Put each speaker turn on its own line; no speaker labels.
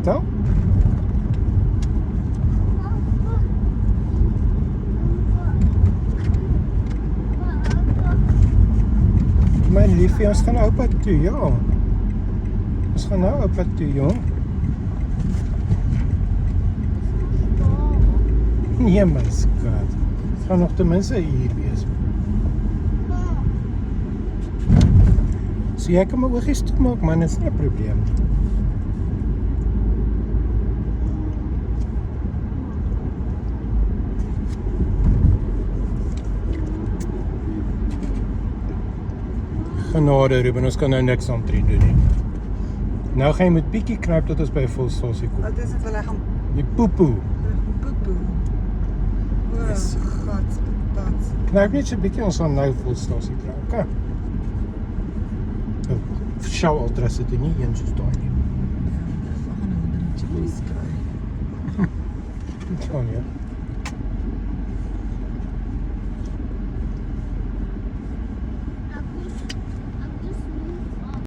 Vertel. My liefie, ons gaan oupa toe, ja. Ons gaan nou oupa toe, jong. Nee, my skat. Ons gaan nog ten minste 'n uur wees. So jy kan my oogies toemaak, man, is nie 'n probleem nie. Genade, Ruben, ons kan nou niks aantree doen nie. Nou gaan jy met bietjie knyp tot ons by 'n volstasie kom.
Wat is dit wil hy gaan
Die poepoe.
poepoe? O,
Yes.
God, dat.
Knyp net so 'n bietjie, ons gaan nou volstasie kry, okay? Shell Ultra sit nie een soos daai nie.
Ons gaan nou 'n chippies kry.
Ja, nee.